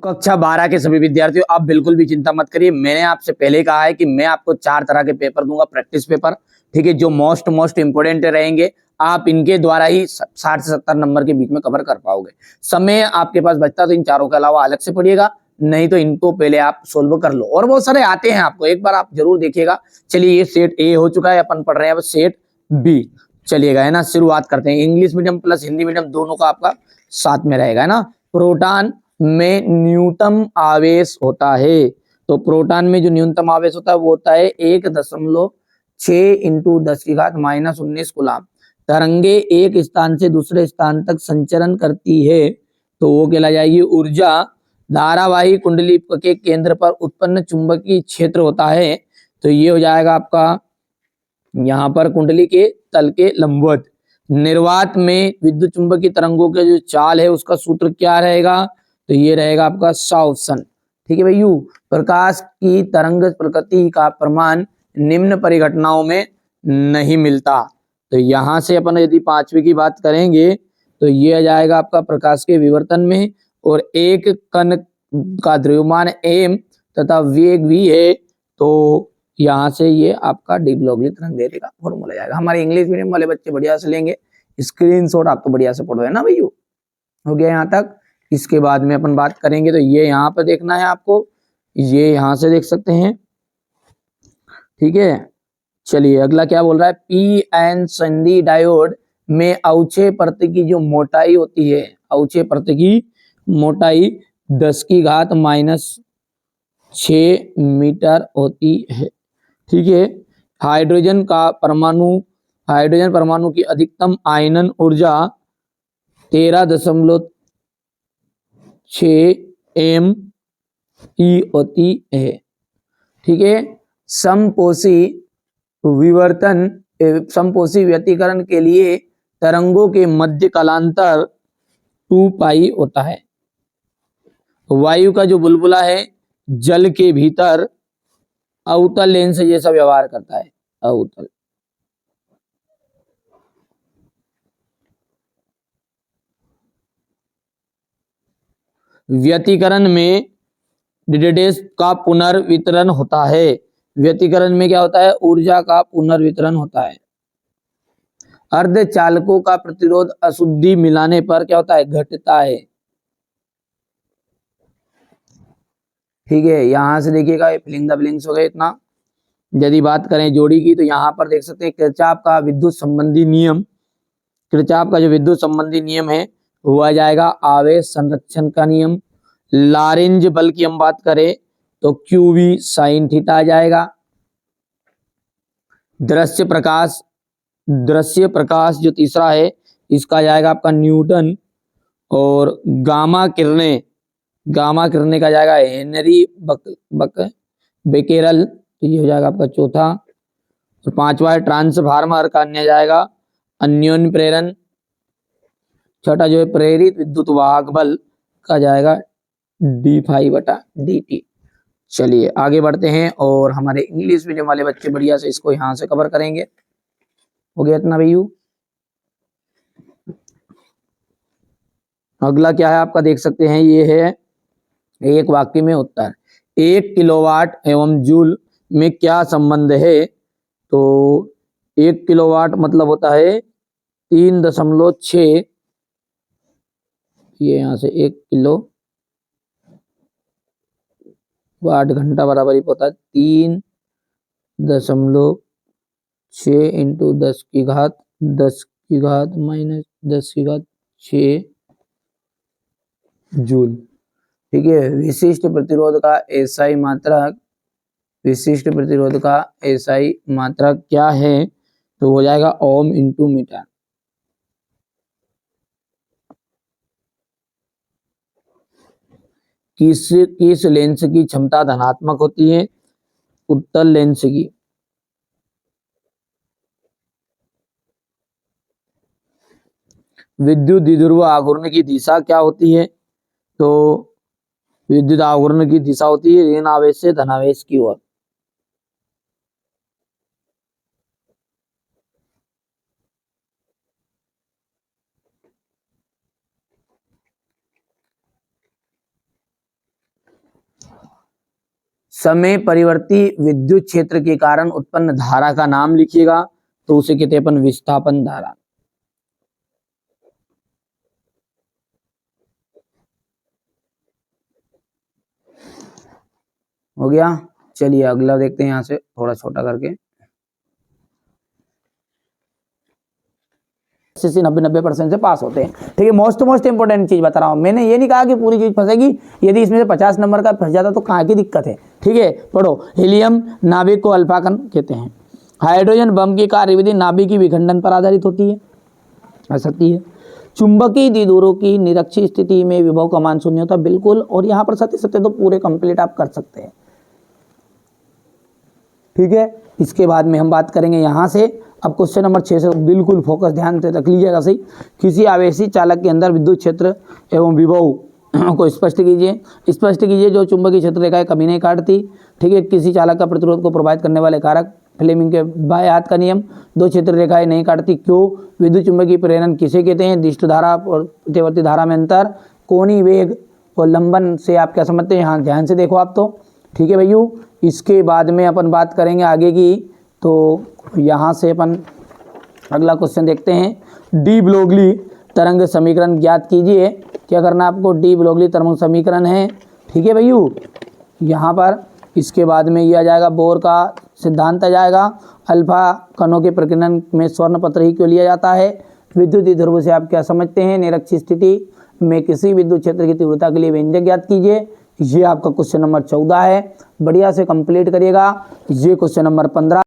कक्षा 12 के सभी विद्यार्थियों, आप बिल्कुल भी चिंता मत करिए। मैंने आपसे पहले कहा है कि मैं आपको 4 तरह के पेपर दूंगा, प्रैक्टिस पेपर, ठीक है, जो मोस्ट इंपोर्टेंट रहेंगे। आप इनके द्वारा ही 60 से 70 नंबर के बीच में कवर कर पाओगे। समय आपके पास बचता तो इन चारों के अलावा अलग से पढ़िएगा, नहीं तो इनको पहले आप सोल्व कर लो। और बहुत सारे आते हैं आपको, एक बार आप जरूर देखिएगा। चलिए, ये सेट ए हो चुका है, अपन पढ़ रहे हैं अब सेट बी। चलिएगा, है ना, शुरुआत करते हैं। English medium plus Hindi medium दोनों का आपका साथ में रहेगा, है ना। प्रोटॉन में न्यूनतम आवेश होता है, तो प्रोटॉन में जो न्यूनतम आवेश होता है वो होता है 1.6 इंटू 10⁻⁻19 कूलम। तरंगे एक स्थान से दूसरे स्थान तक संचरण करती है, तो वो कहला जाएगी ऊर्जा। धारावाही कुंडली के केंद्र पर उत्पन्न चुंबकीय क्षेत्र होता है, तो ये हो जाएगा आपका यहाँ पर कुंडली के तल के लंबवत। निर्वात में विद्युत चुंबकीय तरंगों के जो चाल है उसका सूत्र क्या रहेगा, तो ये रहेगा आपका सा ऑप्शन, ठीक है भैया। प्रकाश की तरंग प्रकृति का प्रमाण निम्न परिघटनाओं में नहीं मिलता, तो यहां से अपन यदि पांचवी की बात करेंगे तो ये आ जाएगा आपका प्रकाश के विवर्तन में। और एक कण का द्रव्यमान m तथा वेग v है, तो यहाँ से ये आपका डी ब्लॉगली तरंग दैर्ध्य का फॉर्मूला जाएगा। हमारे इंग्लिश मीडियम वाले बच्चे बढ़िया से लेंगे, स्क्रीनशॉट आप तो बढ़िया से पढ़ो, है ना भैया। हो गया यहाँ तक। इसके बाद में अपन बात करेंगे तो ये यहाँ पर देखना है आपको, ये यहाँ से देख सकते हैं, ठीक है। चलिए, अगला क्या बोल रहा है, पी एन संधि डायोड में अवक्षय परत की जो मोटाई होती है, अवक्षय परत की मोटाई 10⁻⁻6 मीटर होती है, ठीक है। हाइड्रोजन परमाणु की अधिकतम आयनन ऊर्जा 13.6 ME होती है, ठीक है। समपोषी व्यतिकरण के लिए तरंगों के मध्य कालांतर 2 पाई होता है। वायु का जो बुलबुला है जल के भीतर अवतल लेंस जैसा व्यवहार करता है, अवतल। व्यतिकरण में डिडेस का पुनर्वितरण होता है, व्यतिकरण में क्या होता है, ऊर्जा का पुनर्वितरण होता है। अर्धचालकों का प्रतिरोध अशुद्धि मिलाने पर क्या होता है, घटता है, ठीक है। यहां से देखिएगा, फिलिंग द ब्लैंक्स हो गए इतना। यदि बात करें जोड़ी की तो यहाँ पर देख सकते हैं किरचॉफ का विद्युत संबंधी नियम, किरचॉफ का जो विद्युत संबंधी नियम है वो आ जाएगा आवेश संरक्षण का नियम। लॉरेंज बल की हम बात करें तो QV sin थीटा आ जाएगा। दृश्य प्रकाश जो तीसरा है इसका जाएगा आपका न्यूटन। और गामा किरणें का जाएगा हेनरी बेकेरल, तो ये हो जाएगा आपका चौथा। और पांचवा है ट्रांसफार्मर का अन्य जाएगा अन्योन्य प्रेरण। छठा जो है प्रेरित विद्युत वाहक बल का जाएगा d⁵/dt। चलिए आगे बढ़ते हैं और हमारे इंग्लिश मीडियम वाले बच्चे बढ़िया से इसको यहां से कवर करेंगे। हो गया इतना भैया। अगला क्या है आपका, देख सकते हैं, ये है एक वाक्य में उत्तर। 1 किलोवाट एवं जूल में क्या संबंध है, तो 1 किलोवाट मतलब होता है 3.6, ये यहां से 1 किलो वाट घंटा बराबर ही होता है 3.6 इंटू 10⁻⁻10⁶ जूल, ठीक है। विशिष्ट प्रतिरोध का एसआई मात्रक क्या है, तो हो जाएगा ओम इंटू मीटर। किस लेंस की क्षमता धनात्मक होती है, उत्तल लेंस की। विद्युत द्विध्रुव आघूर्ण की दिशा क्या होती है, तो विद्युत आघूर्ण की दिशा होती है ऋण आवेश से धनावेश की ओर। समय परिवर्ती विद्युत क्षेत्र के कारण उत्पन्न धारा का नाम लिखिएगा, तो उसे कहते हैं अपन विस्थापन धारा। हो गया। चलिए अगला देखते हैं, यहां से थोड़ा छोटा करके। 90% से पास होते हैं। ठीक है, मोस्ट इंपोर्टेंट चीज बता रहा हूं, मैंने ये नहीं कहा कि पूरी चीज फंसेगी, यदि इसमें से 50 नंबर का फंस जाता तो कहाँ की दिक्कत है। ठीक है, पढ़ो। हीलियम नाभिक को अल्फा कण कहते हैं। हाइड्रोजन बम की कार्यविधि नाभिक की विखंडन पर आधारित होती है, आ सकती है। चुंबकीय द्विध्रुवों की निरक्षीय स्थिति में विभव का मान शून्य होता है, बिल्कुल। और यहाँ पर सत्य सत्य तो पूरे कंप्लीट आप कर सकते हैं। ठीक है, इसके बाद में हम बात करेंगे यहाँ से। अब क्वेश्चन नंबर 6 से बिल्कुल फोकस ध्यान से रख लीजिएगा सही। किसी आवेशी चालक के अंदर विद्युत क्षेत्र एवं विभव को स्पष्ट कीजिए। जो चुंबकीय क्षेत्र रेखाएं कभी नहीं काटती। ठीक है, किसी चालक का प्रतिरोध को प्रभावित करने वाले कारक, फ्लेमिंग के बाएं हाथ का नियम, दो क्षेत्र रेखाएं नहीं काटती, क्यों? विद्युत चुंबकीय प्रेरण किसे कहते हैं? दिष्ट धारा और प्रत्यवर्ती धारा में अंतर, कोणीय वेग और लंबन से आप क्या समझते हैं? यहाँ ध्यान से देखो आप तो। ठीक है भैया, इसके बाद में अपन बात करेंगे आगे की। तो यहाँ से अपन अगला क्वेश्चन देखते हैं। डी ब्रोगली तरंग समीकरण ज्ञात कीजिए। क्या करना आपको? डी ब्रोगली तरंग समीकरण है। ठीक है भैया, यहाँ पर इसके बाद में ये आ जाएगा, बोर का सिद्धांत आ जाएगा। अल्फा कणों के प्रकीर्णन में स्वर्ण पत्र ही क्यों लिया जाता है? विद्युत द्विध्रुव से आप क्या समझते हैं? निरक्षीय स्थिति में किसी विद्युत क्षेत्र की तीव्रता के लिए व्यंजक ज्ञात कीजिए। ये आपका क्वेश्चन नंबर 14 है। बढ़िया से कंप्लीट करिएगा। ये क्वेश्चन नंबर 15